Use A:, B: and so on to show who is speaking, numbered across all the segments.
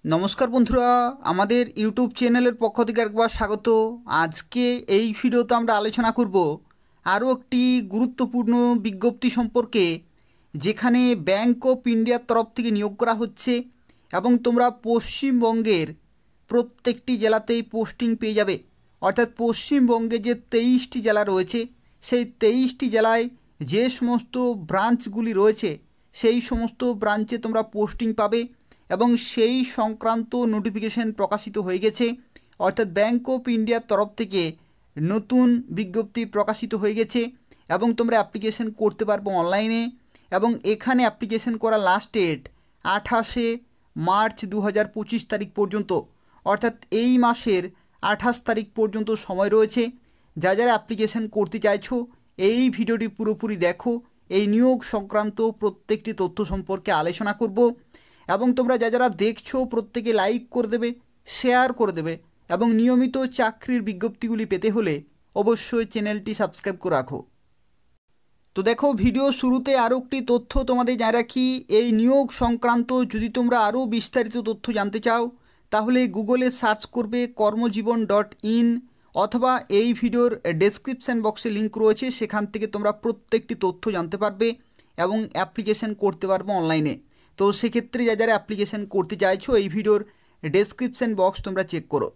A: নমস্কার বন্ধুরা, আমাদের ইউটিউব চ্যানেলের পক্ষ থেকে একবার স্বাগত। আজকে এই ভিডিওতে আমরা আলোচনা করব আরও একটি গুরুত্বপূর্ণ বিজ্ঞপ্তি সম্পর্কে, যেখানে ব্যাংক অফ ইন্ডিয়ার তরফ থেকে নিয়োগ করা হচ্ছে এবং তোমরা পশ্চিমবঙ্গের প্রত্যেকটি জেলাতেই পোস্টিং পেয়ে যাবে। অর্থাৎ পশ্চিমবঙ্গে যে 23টি জেলা রয়েছে, সেই 23টি জেলায় যে সমস্ত ব্রাঞ্চগুলি রয়েছে সেই সমস্ত ব্রাঞ্চে তোমরা পোস্টিং পাবে এবং সেই সংক্রান্ত নোটিফিকেশন প্রকাশিত হয়ে গেছে। অর্থাৎ ব্যাংক অফ ইন্ডিয়ার তরফ থেকে নতুন বিজ্ঞপ্তি প্রকাশিত হয়ে গেছে এবং তোমরা অ্যাপ্লিকেশন করতে পারবো অনলাইনে। এবং এখানে অ্যাপ্লিকেশন করা লাস্ট ডেট 28শে মার্চ 2025 তারিখ পর্যন্ত। অর্থাৎ এই মাসের 28 তারিখ পর্যন্ত সময় রয়েছে। যারা অ্যাপ্লিকেশন করতে চাইছো এই ভিডিওটি পুরোপুরি দেখো। এই নিয়োগ সংক্রান্ত প্রত্যেকটি তথ্য সম্পর্কে আলোচনা করব এবং তোমরা যারা দেখছো প্রত্যেকে লাইক করে দেবে, শেয়ার করে দেবে এবং নিয়মিত চাকরির বিজ্ঞপ্তিগুলি পেতে হলে অবশ্যই চ্যানেলটি সাবস্ক্রাইব করে রাখো। তো দেখো, ভিডিও শুরুতে আরও একটি তথ্য তোমাদের জানিয়ে রাখি। এই নিয়োগ সংক্রান্ত যদি তোমরা আরও বিস্তারিত তথ্য জানতে চাও তাহলে গুগলে সার্চ করবে কর্মজীবন.in অথবা এই ভিডিওর ডেসক্রিপশান বক্সে লিঙ্ক রয়েছে, সেখান থেকে তোমরা প্রত্যেকটি তথ্য জানতে পারবে এবং অ্যাপ্লিকেশন করতে পারবে অনলাইনে। তো সেক্ষেত্রে যারা অ্যাপ্লিকেশন করতে চাইছো এই ভিডিওর ডেসক্রিপশান বক্স তোমরা চেক করো।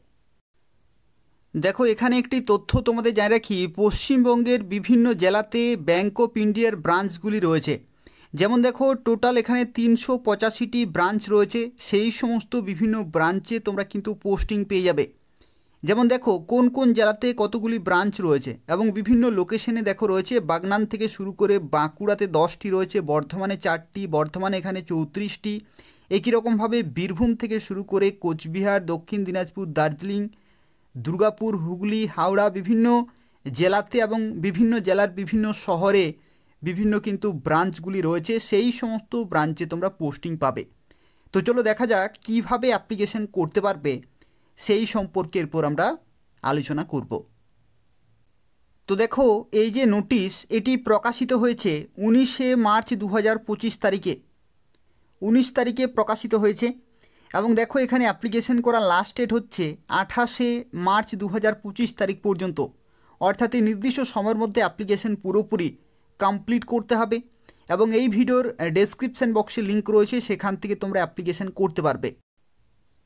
A: দেখো, এখানে একটি তথ্য তোমাদের জানিয়ে রাখি। পশ্চিমবঙ্গের বিভিন্ন জেলাতে ব্যাংক অফ ইন্ডিয়ার ব্রাঞ্চগুলি রয়েছে। যেমন দেখো, টোটাল এখানে 385টি ব্রাঞ্চ রয়েছে। সেই সমস্ত বিভিন্ন ব্রাঞ্চে তোমরা কিন্তু পোস্টিং পেয়ে যাবে। যেমন দেখো কোন কোন জেলাতে কতগুলি ব্রাঞ্চ রয়েছে এবং বিভিন্ন লোকেশনে দেখো রয়েছে। বাগনান থেকে শুরু করে বাঁকুড়াতে 10টি রয়েছে, বর্ধমানে 4টি, বর্ধমানে এখানে 34টি। একই রকমভাবে বীরভূম থেকে শুরু করে কোচবিহার, দক্ষিণ দিনাজপুর, দার্জিলিং, দুর্গাপুর, হুগলি, হাওড়া বিভিন্ন জেলাতে এবং বিভিন্ন জেলার বিভিন্ন শহরে বিভিন্ন কিন্তু ব্রাঞ্চগুলি রয়েছে। সেই সমস্ত ব্রাঞ্চে তোমরা পোস্টিং পাবে। তো চলো দেখা যাক কীভাবে অ্যাপ্লিকেশন করতে পারবে সেই সম্পর্কে এরপর আমরা আলোচনা করব। তো দেখো, এই যে নোটিশ এটি প্রকাশিত হয়েছে 19শে মার্চ 2025 তারিখে। 19 তারিখে প্রকাশিত হয়েছে এবং দেখো এখানে অ্যাপ্লিকেশন করা লাস্ট ডেট হচ্ছে 28শে মার্চ 2025 তারিখ পর্যন্ত। অর্থাৎ এই নির্দিষ্ট সময়ের মধ্যে অ্যাপ্লিকেশন পুরোপুরি কমপ্লিট করতে হবে এবং এই ভিডিওর ডেসক্রিপশান বক্সে লিঙ্ক রয়েছে, সেখান থেকে তোমরা অ্যাপ্লিকেশন করতে পারবে।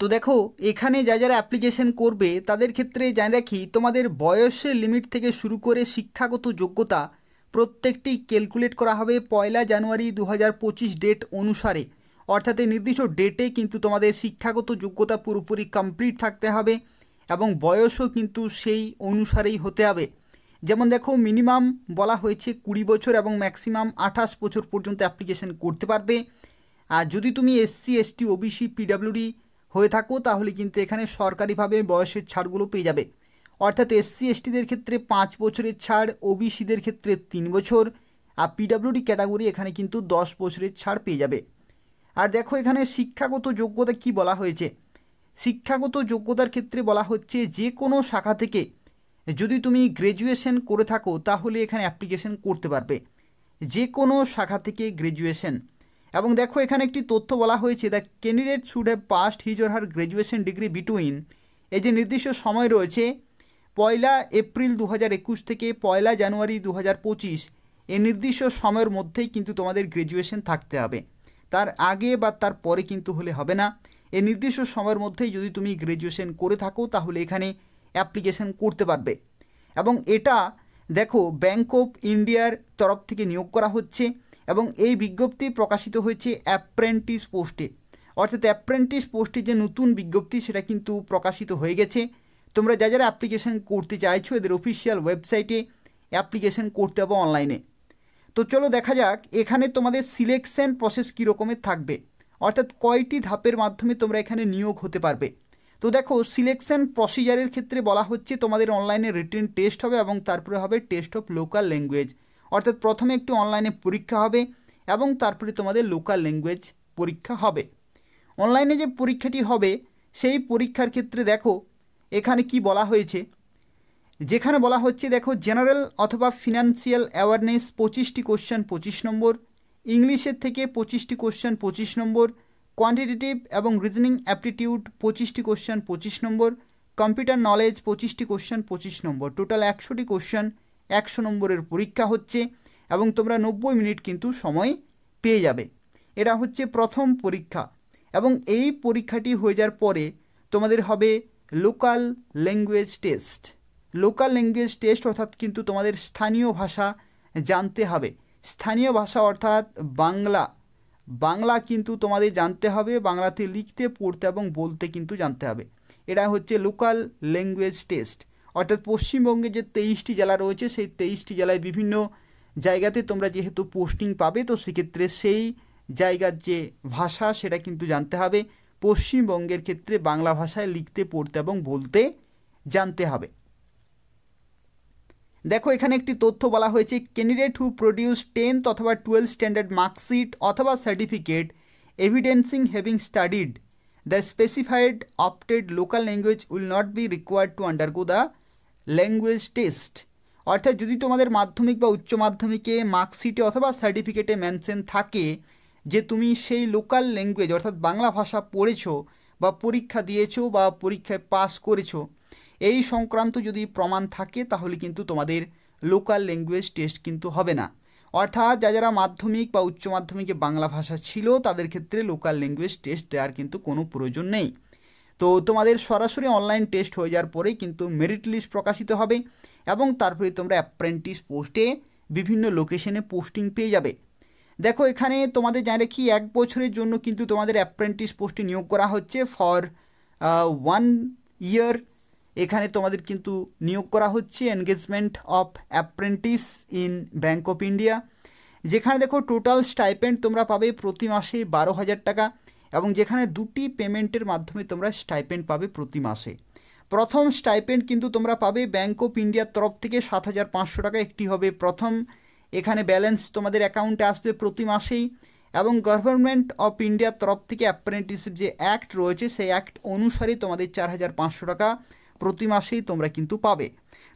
A: তো দেখো, এখানে যারা অ্যাপ্লিকেশন করবে তাদের ক্ষেত্রে জানিয়ে রাখি, তোমাদের বয়সের লিমিট থেকে শুরু করে শিক্ষাগত যোগ্যতা প্রত্যেকটি ক্যালকুলেট করা হবে 1 জানুয়ারি 2025 ডেট অনুসারে। অর্থাৎ এই নির্দিষ্ট ডেটে কিন্তু তোমাদের শিক্ষাগত যোগ্যতা পুরোপুরি কমপ্লিট থাকতে হবে এবং বয়সও কিন্তু সেই অনুসারেই হতে হবে। যেমন দেখো, মিনিমাম বলা হয়েছে 20 বছর এবং ম্যাক্সিমাম 28 বছর পর্যন্ত অ্যাপ্লিকেশন করতে পারবে। আর যদি তুমি SC ST OBC PWD হয়ে থাকো তাহলে কিন্তু এখানে সরকারিভাবে বয়সের ছাড়গুলো পেয়ে যাবে। অর্থাৎ SC STদের ক্ষেত্রে 5 বছরের ছাড়, OBCদের ক্ষেত্রে 3 বছর, আর PWD ক্যাটাগরি এখানে কিন্তু 10 বছরের ছাড় পেয়ে যাবে। আর দেখো এখানে শিক্ষাগত যোগ্যতা কি বলা হয়েছে। শিক্ষাগত যোগ্যতার ক্ষেত্রে বলা হচ্ছে যে কোনো শাখা থেকে যদি তুমি গ্র্যাজুয়েশন করে থাকো তাহলে এখানে অ্যাপ্লিকেশন করতে পারবে, যে কোনো শাখা থেকে গ্র্যাজুয়েশন। এবং দেখো এখানে একটি তথ্য বলা হয়েছে, the candidate should have passed his or her graduation degree between, এই যে নির্দিষ্ট সময় রয়েছে 1 এপ্রিল 2021 থেকে 1 জানুয়ারি 2025, এই নির্দিষ্ট সময়ের মধ্যেই কিন্তু তোমাদের গ্র্যাজুয়েশন থাকতে হবে। তার আগে বা তার পরে কিন্তু হলে হবে না। এই নির্দিষ্ট সময়ের মধ্যেই যদি তুমি গ্র্যাজুয়েশন করে থাকো তাহলে এখানে অ্যাপ্লিকেশন করতে পারবে। এবং এটা দেখো ব্যাংক অফ ইন্ডিয়ার তরফ থেকে নিয়োগ করা হচ্ছে এবং এই বিজ্ঞপ্তি প্রকাশিত হয়েছে অ্যাপ্রেন্টিস পোস্টে। অর্থাৎ অ্যাপ্রেন্টিস পোস্টে যে নতুন বিজ্ঞপ্তি সেটা কিন্তু প্রকাশিত হয়ে গেছে। তোমরা যারা অ্যাপ্লিকেশন করতে চাইছো এদের অফিসিয়াল ওয়েবসাইটে অ্যাপ্লিকেশন করতে হবে অনলাইনে। তো চলো দেখা যাক এখানে তোমাদের সিলেকশন প্রসেস কী রকমের থাকবে, অর্থাৎ কয়টি ধাপের মাধ্যমে তোমরা এখানে নিয়োগ হতে পারবে। তো দেখো, সিলেকশন প্রসিজারের ক্ষেত্রে বলা হচ্ছে তোমাদের অনলাইনে রিটেন টেস্ট হবে এবং তারপরে হবে টেস্ট অফ লোকাল ল্যাঙ্গুয়েজ। অর্থাৎ প্রথমে একটু অনলাইনে পরীক্ষা হবে এবং তারপরে তোমাদের লোকাল ল্যাঙ্গুয়েজ পরীক্ষা হবে। অনলাইনে যে পরীক্ষাটি হবে সেই পরীক্ষার ক্ষেত্রে দেখো এখানে কি বলা হয়েছে, যেখানে বলা হচ্ছে দেখো জেনারেল অথবা ফিনান্সিয়াল অ্যাওয়ারনেস 25টি কোশ্চেন 25 নম্বর, ইংলিশের থেকে 25টি কোশ্চেন 25 নম্বর, কোয়ান্টিটেটিভ এবং রিজনিং অ্যাপটিটিউড 25টি কোশ্চেন 25 নম্বর, কম্পিউটার নলেজ 25টি কোশ্চেন 25 নম্বর, টোটাল 100টি কোশ্চেন 100 নম্বরের পরীক্ষা হচ্ছে এবং তোমরা 90 মিনিট কিন্তু সময় পেয়ে যাবে। এটা হচ্ছে প্রথম পরীক্ষা এবং এই পরীক্ষাটি হয়ে যাওয়ার পরে তোমাদের হবে local language test. Local language test অর্থাৎ কিন্তু তোমাদের স্থানীয় ভাষা জানতে হবে। স্থানীয় ভাষা অর্থাৎ বাংলা কিন্তু তোমাদের জানতে হবে, বাংলাতে লিখতে পড়তে এবং বলতে কিন্তু জানতে হবে। এটা হচ্ছে লোকাল ল্যাঙ্গুয়েজ টেস্ট। অর্থাৎ পশ্চিমবঙ্গে যে 23টি জেলা রয়েছে সেই 23টি জেলায় বিভিন্ন জায়গাতে তোমরা যেহেতু পোস্টিং পাবে, তো সেক্ষেত্রে সেই জায়গার যে ভাষা সেটা কিন্তু জানতে হবে। পশ্চিমবঙ্গের ক্ষেত্রে বাংলা ভাষায় লিখতে পড়তে এবং বলতে জানতে হবে। দেখো এখানে একটি তথ্য বলা হয়েছে, ক্যান্ডিডেট হু প্রডিউস 10th অথবা 12th স্ট্যান্ডার্ড মার্কশিট অথবা certificate evidencing having studied the specified opted local language will not be required to undergo the language test. অর্থাৎ যদি তোমাদের মাধ্যমিক বা উচ্চ মাধ্যমিকে মার্কশিটে অথবা সার্টিফিকেটে মেনশন থাকে যে তুমি সেই লোকাল ল্যাঙ্গুয়েজ অর্থাৎ বাংলা ভাষা পড়েছো বা পরীক্ষা দিয়েছো বা পরীক্ষায় পাস করেছো, এই সংক্রান্ত যদি প্রমাণ থাকে তাহলে কিন্তু তোমাদের লোকাল ল্যাঙ্গুয়েজ টেস্ট কিন্তু হবে না। অর্থাৎ যারা মাধ্যমিক বা উচ্চ মাধ্যমিকে বাংলা ভাষা ছিল তাদের ক্ষেত্রে লোকাল ল্যাঙ্গুয়েজ টেস্ট দেওয়ার কিন্তু কোনো প্রয়োজন নেই। তো তোমাদের সরাসরি অনলাইন টেস্ট হয়ে যাওয়ার পরেই কিন্তু মেরিট লিস্ট প্রকাশিত হবে এবং তারপরে তোমরা অ্যাপ্রেন্টিস পোস্টে বিভিন্ন লোকেশনে পোস্টিং পেয়ে যাবে। দেখো এখানে তোমাদের জানিয়ে রাখি 1 বছরের জন্য কিন্তু তোমাদের অ্যাপ্রেন্টিস পোস্টে নিয়োগ করা হচ্ছে ফর 1 ইয়ার। এখানে তোমাদের কিন্তু নিয়োগ করা হচ্ছে engagement of apprentice in bank of India, যেখানে দেখো টোটাল স্টাইপেন্ড তোমরা পাবে প্রতি মাসে 12,000 টাকা এবং যেখানে 2টি পেমেন্টের মাধ্যমে তোমরা স্টাইপেন্ড পাবে প্রতি মাসে। প্রথম স্টাইপেন্ড কিন্তু তোমরা পাবে ব্যাঙ্ক অফ ইন্ডিয়ার তরফ থেকে 7,500 টাকা, একটি হবে প্রথম এখানে ব্যালেন্স তোমাদের অ্যাকাউন্টে আসবে প্রতি মাসেই, এবং গভর্নমেন্ট অফ ইন্ডিয়ার তরফ থেকে অ্যাপ্রেন্টিসশিপ যে অ্যাক্ট রয়েছে সেই অ্যাক্ট অনুসারে তোমাদের 4,500 টাকা প্রতি মাসেই তোমরা কিন্তু পাবে।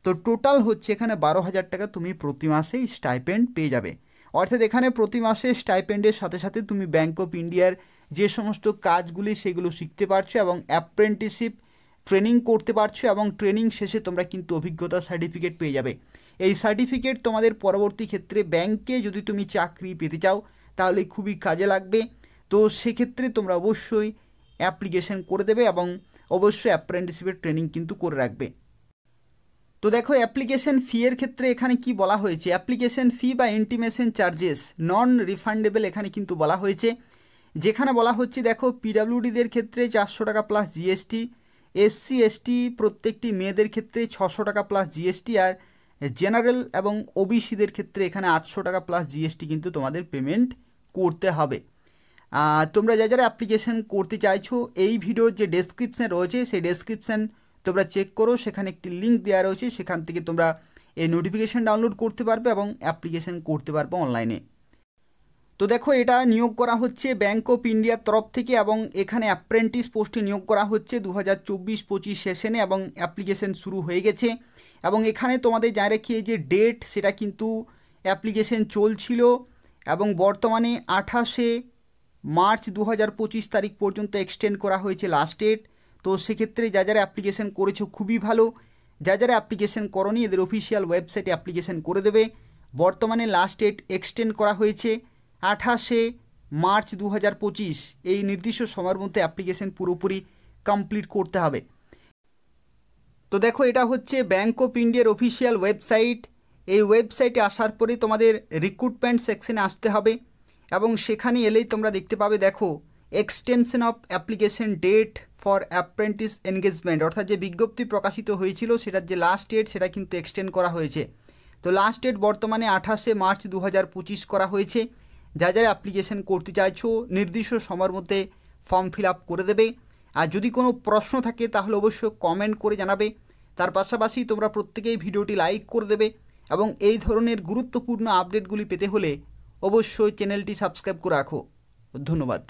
A: তো টোটাল হচ্ছে এখানে 12,000 টাকা তুমি প্রতি মাসেই স্টাইপেন্ড পেয়ে যাবে। অর্থাৎ এখানে প্রতি মাসে স্টাইপেন্ডের সাথে সাথে তুমি ব্যাঙ্ক অফ ইন্ডিয়ার যে সমস্ত কাজগুলি সেগুলো শিখতে পারছো এবং অ্যাপ্রেন্টিসশিপ ট্রেনিং করতে পারছো এবং ট্রেনিং শেষে তোমরা কিন্তু অভিজ্ঞতা সার্টিফিকেট পেয়ে যাবে। এই সার্টিফিকেট তোমাদের পরবর্তী ক্ষেত্রে ব্যাংকে যদি তুমি চাকরি পেতে চাও তাহলে খুবই কাজে লাগবে। তো সেক্ষেত্রে তোমরা অবশ্যই অ্যাপ্লিকেশন করে দেবে এবং অবশ্যই অ্যাপ্রেন্টিসশিপের ট্রেনিং কিন্তু করে রাখবে। তো দেখো অ্যাপ্লিকেশন ফি এর ক্ষেত্রে এখানে কি বলা হয়েছে, অ্যাপ্লিকেশন ফি বা ইন্টিমেশন চার্জেস নন রিফান্ডেবল এখানে কিন্তু বলা হয়েছে। যেখানে বলা হচ্ছে দেখো পিডাব্লিউডিদের ক্ষেত্রে 400 টাকা প্লাস জিএসটি, SC ST প্রত্যেকটি মেয়েদের ক্ষেত্রে 600 টাকা প্লাস জিএসটি, আর জেনারেল এবং ওবিসিদের ক্ষেত্রে এখানে 800 টাকা প্লাস জিএসটি কিন্তু তোমাদের পেমেন্ট করতে হবে। তোমরা যারা অ্যাপ্লিকেশন করতে চাইছো এই ভিডিওর যে ডেসক্রিপশান রয়েছে সেই ডেসক্রিপশান তোমরা চেক করো, সেখানে একটি লিঙ্ক দেওয়া রয়েছে, সেখান থেকে তোমরা এই নোটিফিকেশান ডাউনলোড করতে পারবে এবং অ্যাপ্লিকেশন করতে পারবে অনলাইনে। তো দেখো এটা নিয়োগ করা হচ্ছে ব্যাঙ্ক অফ ইন্ডিয়ার তরফ থেকে এবং এখানে অ্যাপ্রেন্টিস পোস্টে নিয়োগ করা হচ্ছে 2024-25 সেশনে এবং অ্যাপ্লিকেশন শুরু হয়ে গেছে। এবং এখানে তোমাদের জানিয়ে রাখি যে ডেট সেটা কিন্তু অ্যাপ্লিকেশন চলছিল এবং বর্তমানে 28শে মার্চ 2025 তারিখ পর্যন্ত এক্সটেন্ড করা হয়েছে লাস্ট ডেট। তো সেক্ষেত্রে যারা অ্যাপ্লিকেশন করেছো খুবই ভালো, যারা অ্যাপ্লিকেশন করনি এদের অফিসিয়াল ওয়েবসাইটে অ্যাপ্লিকেশন করে দেবে। বর্তমানে লাস্ট ডেট এক্সটেন্ড করা হয়েছে 28শে মার্চ 2025, এই নির্দিষ্ট সময়ের মধ্যে অ্যাপ্লিকেশন পুরোপুরি কমপ্লিট করতে হবে। তো দেখো এটা হচ্ছে ব্যাঙ্ক অফ ইন্ডিয়ার অফিসিয়াল ওয়েবসাইট। এই ওয়েবসাইটে আসার পরে তোমাদের রিক্রুটমেন্ট সেকশনে আসতে হবে এবং সেখানে এলেই তোমরা দেখতে পাবে দেখো extension of application date for apprentice engagement, অর্থাৎ যে বিজ্ঞপ্তি প্রকাশিত হয়েছিল সেটার যে লাস্ট ডেট সেটা কিন্তু এক্সটেন্ড করা হয়েছে। তো লাস্ট ডেট বর্তমানে 28শে মার্চ 2025 করা হয়েছে। যারা অ্যাপ্লিকেশন করতে চাইছো নির্দিষ্ট সময়ের মধ্যে ফর্ম ফিল আপ করে দেবে। আর যদি কোনো প্রশ্ন থাকে তাহলে অবশ্যই কমেন্ট করে জানাবে। তার পাশাপাশি তোমরা প্রত্যেকেই ভিডিওটি লাইক করে দেবে এবং এই ধরনের গুরুত্বপূর্ণ আপডেটগুলি পেতে হলে অবশ্যই চ্যানেলটি সাবস্ক্রাইব করে রাখো। ধন্যবাদ।